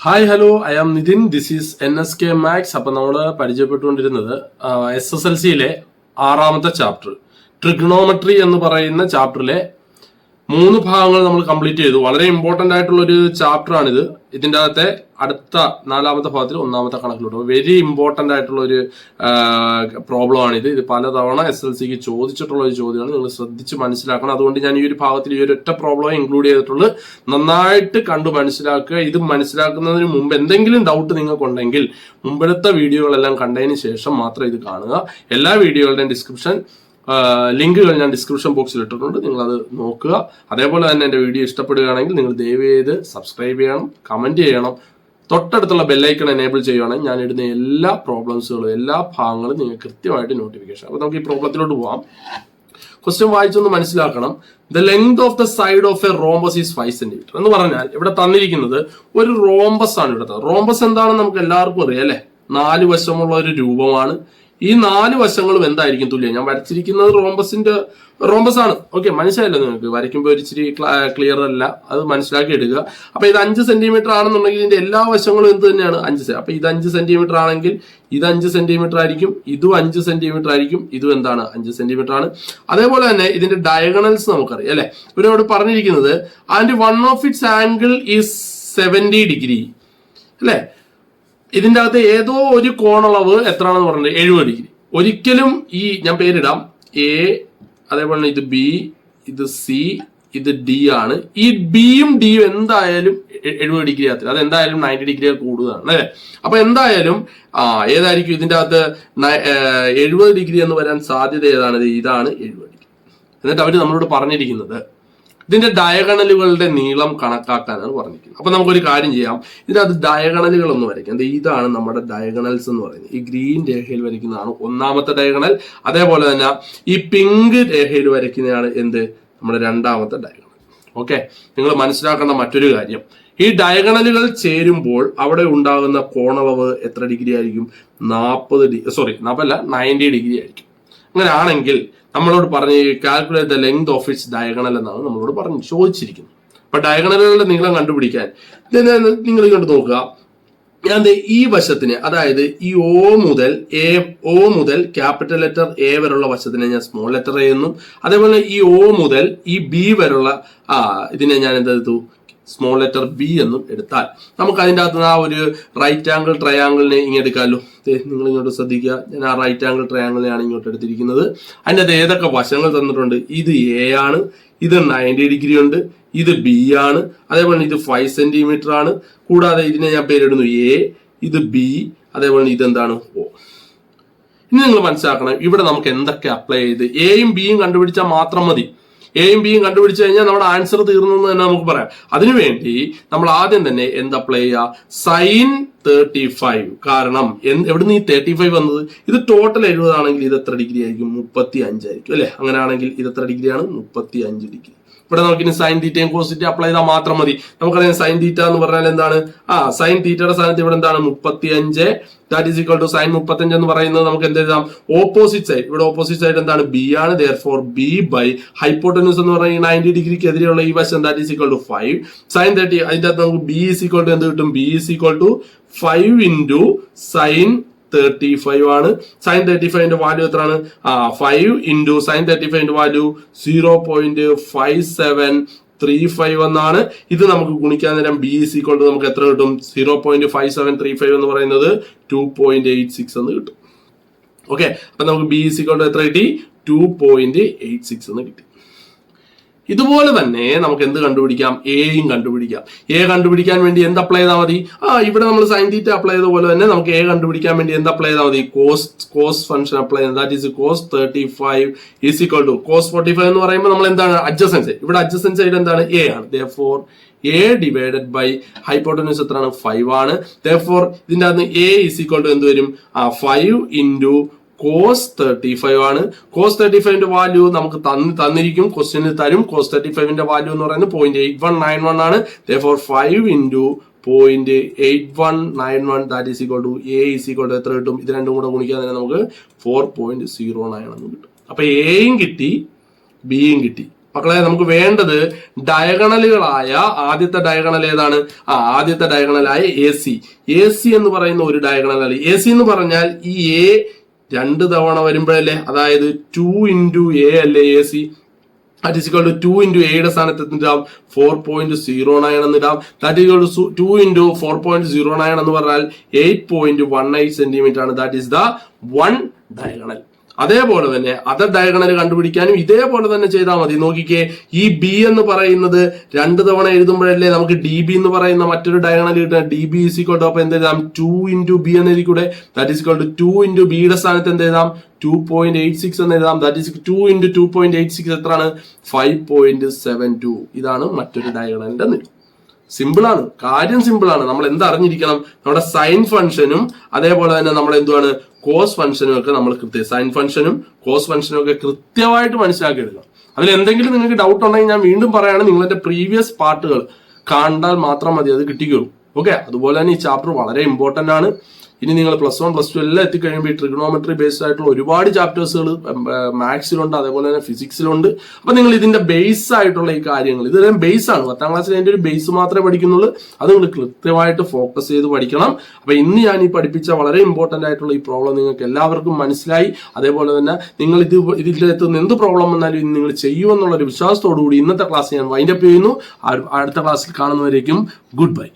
Hi hello I am Nithin. This is NSK maths. അപ്പൊ നമ്മൾ പരിചയപ്പെട്ടുകൊണ്ടിരുന്നത് SSLCയിലെ 6ാമത്തെ chapter ട്രിഗ്ണോമെട്രി എന്ന് പറയുന്ന ചാപ്റ്ററിലെ 3 ഭാഗങ്ങൾ നമ്മൾ കംപ്ലീറ്റ് ചെയ്തു. വളരെ ഇമ്പോർട്ടന്റ് ആയിട്ടുള്ള ഒരു ചാപ്റ്റർ ആണിത്. ഇതിൻ്റെ അകത്തെ അടുത്ത 4ാമത്തെ ഭാഗത്തിൽ 1ാമത്തെ കണക്കിലോട്ട് വെരി ഇമ്പോർട്ടന്റ് ആയിട്ടുള്ള ഒരു പ്രോബ്ലം ആണിത്. ഇത് പലതവണ SLCക്ക് ചോദിച്ചിട്ടുള്ള ഒരു ചോദ്യമാണ്. നിങ്ങൾ ശ്രദ്ധിച്ച് മനസ്സിലാക്കണം. അതുകൊണ്ട് ഞാൻ ഈ ഒരു ഭാഗത്തിൽ ഈ ഒരു ഒറ്റ പ്രോബ്ലം ഇൻക്ലൂഡ് ചെയ്തിട്ടുള്ളത്. നന്നായിട്ട് കണ്ടു മനസ്സിലാക്കുക. ഇത് മനസ്സിലാക്കുന്നതിന് മുമ്പ് എന്തെങ്കിലും ഡൗട്ട് നിങ്ങൾക്കുണ്ടെങ്കിൽ മുമ്പത്തെ വീഡിയോകളെല്ലാം കണ്ടതിന് ശേഷം മാത്രം ഇത് കാണുക. എല്ലാ വീഡിയോകളുടെയും ഡിസ്ക്രിപ്ഷൻ ലിങ്കുകൾ ഞാൻ ഡിസ്ക്രിപ്ഷൻ ബോക്സിൽ ഇട്ടിട്ടുണ്ട്. നിങ്ങൾ അത് നോക്കുക. അതേപോലെ തന്നെ എൻ്റെ വീഡിയോ ഇഷ്ടപ്പെടുകയാണെങ്കിൽ നിങ്ങൾ ദയവ് ചെയ്ത് സബ്സ്ക്രൈബ് ചെയ്യണം, കമന്റ് ചെയ്യണം, തൊട്ടടുത്തുള്ള ബെല്ലൈക്കൺ എനേബിൾ ചെയ്യുകയാണെങ്കിൽ ഞാൻ ഇടുന്ന എല്ലാ പ്രോബ്ലംസുകളും എല്ലാ ഭാഗങ്ങളും നിങ്ങൾക്ക് കൃത്യമായിട്ട് നോട്ടിഫിക്കേഷൻ. അപ്പോൾ നമുക്ക് ഈ പ്രോബ്ലത്തിലോട്ട് പോകാം. ക്വസ്റ്റ്യൻ വായിച്ചൊന്ന് മനസ്സിലാക്കണം. The length of the side of A rhombus is 5 cm എന്ന് പറഞ്ഞാൽ ഇവിടെ തന്നിരിക്കുന്നത് ഒരു റോംബസ് ആണ്. ഇവിടുത്തെ റോംബസ് എന്താണെന്ന് നമുക്ക് എല്ലാവർക്കും അറിയാം അല്ലെ? 4 വശമുള്ള ഒരു രൂപമാണ്. ഈ 4 വശങ്ങളും എന്തായിരിക്കും തുല്യം? ഞാൻ വരച്ചിരിക്കുന്നത് റോംബസ് ആണ്. ഓക്കെ, മനസ്സിലായല്ലോ നിങ്ങൾക്ക്? വരയ്ക്കുമ്പോൾ ഇച്ചിരി ക്ലിയർ അല്ല, അത് മനസ്സിലാക്കി എടുക്കുക. അപ്പൊ ഇത് 5 സെന്റിമീറ്റർ ആണെന്നുണ്ടെങ്കിൽ ഇതിന്റെ എല്ലാ വശങ്ങളും എന്ത് തന്നെയാണ്? 5. അപ്പൊ ഇത് 5 സെന്റിമീറ്റർ ആണെങ്കിൽ ഇത് 5 സെന്റിമീറ്റർ ആയിരിക്കും, ഇതും 5 സെന്റിമീറ്റർ ആയിരിക്കും, ഇതും എന്താണ്? 5 സെന്റിമീറ്റർ ആണ്. അതേപോലെ തന്നെ ഇതിന്റെ ഡയഗണൽസ് നമുക്കറിയാം അല്ലെ? ഇവരോട് പറഞ്ഞിരിക്കുന്നത് and one of its angle is 70 degree അല്ലെ? ഇതിന്റെ അകത്ത് ഏതോ ഒരു കോണളവ് എത്രയാണെന്ന് പറഞ്ഞത് 70 ഡിഗ്രി. ഒരിക്കലും ഈ ഞാൻ പേരിടാം എ, അതേപോലെ ഇത് ബി, ഇത് സി, ഇത് ഡി ആണ്. ഈ ബിയും ഡിയും എന്തായാലും 70 ഡിഗ്രി ആകത്തില്ല. അത് എന്തായാലും 90 ഡിഗ്രി കൂടുതലാണ് അല്ലെ? അപ്പൊ എന്തായാലും ഏതായിരിക്കും ഇതിന്റെ അകത്ത് 70 ഡിഗ്രി എന്ന് വരാൻ സാധ്യത ഏതാണ്? ഇതാണ് 70 ഡിഗ്രി. എന്നിട്ട് അവര് നമ്മളോട് പറഞ്ഞിരിക്കുന്നത് ഇതിന്റെ ഡയഗണലുകളുടെ നീളം കണക്കാക്കാനാണ് പറഞ്ഞിരിക്കുന്നത്. അപ്പൊ നമുക്കൊരു കാര്യം ചെയ്യാം. ഇതിനകത്ത് ഡയഗണലുകൾ ഒന്ന് വരയ്ക്കാം. ഇതാണ് നമ്മുടെ ഡയഗണൽസ് എന്ന് പറയുന്നത്. ഈ ഗ്രീൻ രേഖയിൽ വരയ്ക്കുന്നതാണ് 1ാമത്തെ ഡയഗണൽ. അതേപോലെ തന്നെ ഈ പിങ്ക് രേഖയിൽ വരയ്ക്കുന്നതാണ് എന്ത്? നമ്മുടെ 2ാമത്തെ ഡയഗണൽ. ഓക്കെ, നിങ്ങൾ മനസ്സിലാക്കേണ്ട മറ്റൊരു കാര്യം, ഈ ഡയഗണലുകൾ ചേരുമ്പോൾ അവിടെ ഉണ്ടാകുന്ന കോണളവ് എത്ര ഡിഗ്രി ആയിരിക്കും? 90 ഡിഗ്രി ആയിരിക്കും. അങ്ങനെ ആണെങ്കിൽ നമ്മളോട് പറഞ്ഞ് calculate the length of its diagonal എന്നാണ് നമ്മളോട് പറഞ്ഞ് ചോദിച്ചിരിക്കുന്നത്. അപ്പൊ ഡയഗണലുകളുടെ നീളം കണ്ടുപിടിക്കാൻ നിങ്ങൾ ഇങ്ങോട്ട് നോക്കുക. ഞാൻ ഈ വശത്തിന്, അതായത് ഈ O മുതൽ ക്യാപിറ്റൽ ലെറ്റർ A വരെയുള്ള വശത്തിനെ ഞാൻ സ്മോൾ ലെറ്റർ A എന്നും, അതേപോലെ ഈ O മുതൽ ഈ B വരെയുള്ള ഇതിനെ ഞാൻ എന്തെടുത്തു? സ്മോൾ ലെറ്റർ ബി എന്നും എടുത്താൽ നമുക്ക് അതിൻ്റെ അകത്ത് ആ ഒരു റൈറ്റ് ആംഗിൾ ട്രയാംഗിളിനെ ഇങ്ങനെ എടുക്കാമല്ലോ. നിങ്ങൾ ഇങ്ങോട്ട് ശ്രദ്ധിക്കുക. ഞാൻ ആ റൈറ്റ് ആംഗിൾ ട്രയാംഗിളിനെയാണ് ഇങ്ങോട്ട് എടുത്തിരിക്കുന്നത്. അതിൻ്റെ അത് ഏതൊക്കെ വശങ്ങൾ തന്നിട്ടുണ്ട്? ഇത് എ ആണ്, ഇത് 90 ഡിഗ്രി ഉണ്ട്, ഇത് ബി ആണ്, അതേപോലെ ഇത് 5 സെന്റിമീറ്റർ ആണ്. കൂടാതെ ഇതിനെ ഞാൻ പേരിടുന്നു എ, ഇത് ബി, അതേപോലെ ഇതെന്താണ്? ഓ. ഇനി നിങ്ങൾ മനസ്സിലാക്കണം, ഇവിടെ നമുക്ക് എന്തൊക്കെ അപ്ലൈ ചെയ്ത് എയും ബിയും കണ്ടുപിടിച്ചാൽ മാത്രം മതി. എയും ബിയും കണ്ടുപിടിച്ചു കഴിഞ്ഞാൽ നമ്മുടെ ആൻസർ തീർന്നെന്ന് തന്നെ നമുക്ക് പറയാം. അതിനുവേണ്ടി നമ്മൾ ആദ്യം തന്നെ എന്ത് അപ്ലൈ ചെയ്യുക? sin 35. കാരണം എവിടുന്ന് ഈ 35 വന്നത്? ഇത് ടോട്ടൽ 70 ആണെങ്കിൽ ഇത് എത്ര ഡിഗ്രി ആയിരിക്കും? 35 ആയിരിക്കും അല്ലെ? അങ്ങനെയാണെങ്കിൽ ഇത് എത്ര ഡിഗ്രിയാണ്? 35 ഡിഗ്രി. ഇവിടെ നമുക്കിനി സൈൻ തീറ്റയും കോസ് തീറ്റ അപ്ലൈ ചെയ്താൽ മാത്രം മതി. നമുക്കറിയാം സൈൻ തീറ്റ എന്ന് പറഞ്ഞാൽ എന്താണ്? സൈൻ തീറ്റയുടെ സ്ഥാനത്ത് ഇവിടെ എന്താണ്? 35. That is equal to sine 35 എന്ന് പറയുന്നത് നമുക്ക് എന്ത് എഴുതാം? Opposite side. ഇവിടെ ഓപ്പോസിറ്റ് സൈഡ് എന്താണ്? ബി ആണ്. ദെയർഫോർ ബി ബൈ ഹൈപ്പോട്ടന്യൂസ് എന്ന് പറഞ്ഞാൽ 90 ഡിഗ്രിക്ക് എതിരെയുള്ള ഈ വശം that is equal to 5 sine 30. അതിന്റെ അകത്ത് നമുക്ക് ബി ഈസ് ഈക്വൽ ടു എന്ത് കിട്ടും? B is equal to 5 into sine 35 ആണ്. സൈൻ 35ന്റെ വാല്യൂ എത്രയാണ്? 5 ഇൻറ്റു സൈൻ 35ന്റെ വാല്യൂ 0.5735 എന്നാണ്. ഇത് നമുക്ക് ഗുണിക്കാൻ നേരം ബി ഈസ് ഈക്വൽ ടു നമുക്ക് എത്ര കിട്ടും? 0.5735 എന്ന് പറയുന്നത് 2.86 എന്ന് കിട്ടും. ഓക്കെ, അപ്പൊ നമുക്ക് ബി ഈസ് ഈക്വൽ ടു എത്ര കിട്ടി? 2.86 എന്ന് കിട്ടി. ഇതുപോലെ തന്നെ നമുക്ക് എന്ത് കണ്ടുപിടിക്കാം? എയും കണ്ടുപിടിക്കാം. എ കണ്ടുപിടിക്കാൻ വേണ്ടി എന്ത് അപ്ലൈ ചെയ്താൽ മതി? ഇവിടെ നമ്മൾ സൈൻ തീറ്റ അപ്ലൈ ചെയ്ത പോലെ തന്നെ നമുക്ക് എ കണ്ടുപിടിക്കാൻ വേണ്ടി എന്ത് അപ്ലൈ ചെയ്താൽ മതി? കോസ് ഫംഗ്ഷൻ അപ്ലൈ ചെയ്താൽ that is cos 35 is equal to cos 45 എന്ന് പറയുമ്പോൾ നമ്മൾ എന്താണ്? Adjacent side. ഇവിടെ അഡ്ജസൻറ്റ് സൈഡ് എന്താണ്? എ ആണ്. therefore a divided by hypotenuse എത്രയാണ്? 5 ആണ്. therefore ഇതിന്റെ അകത്ത് എ ഈസ് ഈക്വൽ ടു എന്ത് വരും? 5 ഇൻറ്റു കോസ് 35 ആണ്. കോസ് 35ന്റെ വാല്യൂ നമുക്ക് തന്നിരിക്കും, ക്വസ്റ്റ്യനിൽ തരും. കോസ് 35ന്റെ വാല്യൂ എന്ന് പറയുന്നത് 0.8191 ആണ്. therefore 5 into 0.8191 that is equal to A is equal to എത്ര കിട്ടും? ഇത് രണ്ടും കൂടെ ഗുണിക്കാൻ തന്നെ നമുക്ക് 4.09 എന്ന് കിട്ടും. അപ്പൊ എയും കിട്ടി, ബിയും കിട്ടി. മക്കളെ നമുക്ക് വേണ്ടത് ഡയഗണലുകളായ ആദ്യത്തെ ഡയഗണൽ ഏതാണ്? ആദ്യത്തെ ഡയഗണലായ എ സി എന്ന് പറയുന്ന ഒരു ഡയഗണൽ അല്ല. എ സി എന്ന് പറഞ്ഞാൽ ഈ എ 2 തവണ വരുമ്പോഴല്ലേ, അതായത് 2 into a അല്ലേ A C. That is equal to 2 into a യുടെ സ്ഥാനത്ത് എന്തിടാം? 4.09 എന്നിടാം. That is equal to 2 into 4.09 എന്ന് പറഞ്ഞാൽ 8.18 സെന്റിമീറ്റർ ആണ്. That is the one diagonal. അതേപോലെ തന്നെ അതർ ഡയഗണൽ കണ്ടുപിടിക്കാനും ഇതേപോലെ തന്നെ ചെയ്താൽ മതി. നോക്കിക്കേ, ഈ ബി എന്ന് പറയുന്നത് 2 തവണ എഴുതുമ്പോഴല്ലേ നമുക്ക് ഡി ബി എന്ന് പറയുന്ന മറ്റൊരു ഡയഗണൽ കിട്ടുക. D B is equal to അപ്പൊ എന്ത് എഴുതാം? 2 into ബി എന്ന് എഴുതിക്കൂടെ? That is equal to 2 into ബിയുടെ സ്ഥാനത്ത് എന്ത് എഴുതാം? 2.86 എന്ന് എഴുതാം. ദാറ്റ് ഈസ് 2 into 2.86 എത്രയാണ്? 5.72. ഇതാണ് മറ്റൊരു ഡയഗണലിന്റെ നീളം. സിമ്പിൾ ആണ്, കാര്യം സിമ്പിൾ ആണ്. നമ്മൾ എന്തറിഞ്ഞിരിക്കണം? നമ്മുടെ സൈൻ ഫംഗ്ഷനും അതേപോലെ തന്നെ നമ്മൾ എന്തുവാണ് കോസ് ഫംഗ്ഷനും ഒക്കെ നമ്മൾ സൈൻ ഫംഗ്ഷനും കോസ് ഫംഗ്ഷനും ഒക്കെ കൃത്യമായിട്ട് മനസ്സിലാക്കി എടുക്കണം. അതിൽ എന്തെങ്കിലും നിങ്ങൾക്ക് ഡൗട്ട് ഉണ്ടെങ്കിൽ ഞാൻ വീണ്ടും പറയാണ്, നിങ്ങൾ എന്റെ പ്രീവിയസ് പാർട്ടുകൾ കണ്ടാൽ മാത്രം മതി, അത് കിട്ടിക്കോളും. ഓക്കെ, അതുപോലെ തന്നെ ഈ ചാപ്റ്റർ വളരെ ഇമ്പോർട്ടന്റ് ആണ്. ഇനി നിങ്ങൾ +1 +2 എല്ലാം എത്തിക്കഴിയുമ്പോൾ ഈ ട്രിഗണോമെട്രി ബേസ്ഡ് ആയിട്ടുള്ള ഒരുപാട് ചാപ്റ്റേഴ്സുകൾ മാത്സിലുണ്ട്, അതേപോലെ തന്നെ ഫിസിക്സിലുണ്ട്. അപ്പൊ നിങ്ങൾ ഇതിന്റെ ബേസ് ആയിട്ടുള്ള ഈ കാര്യങ്ങൾ, ഇതെല്ലാം ബേസ് ആണ്. 10ാം ക്ലാസ്സിൽ അതിന്റെ ഒരു ബേസ് മാത്രമേ പഠിക്കുന്നുള്ളൂ. അത് നിങ്ങൾ കൃത്യമായിട്ട് ഫോക്കസ് ചെയ്ത് പഠിക്കണം. അപ്പൊ ഇന്ന് ഞാൻ ഈ പഠിപ്പിച്ച വളരെ ഇമ്പോർട്ടന്റ് ആയിട്ടുള്ള ഈ പ്രോബ്ലം നിങ്ങൾക്ക് എല്ലാവർക്കും മനസ്സിലായി. അതേപോലെ തന്നെ നിങ്ങൾ ഇതിന്റെ അകത്ത് എന്ത് പ്രോബ്ലം വന്നാലും നിങ്ങൾ ചെയ്യുമെന്നുള്ളൊരു വിശ്വാസത്തോടു കൂടി ഇന്നത്തെ ക്ലാസ് ഞാൻ വൈൻഡ് അപ്പ് ചെയ്യുന്നു. അടുത്ത ക്ലാസ്സിൽ കാണുന്നവരേക്കും ഗുഡ് ബൈ.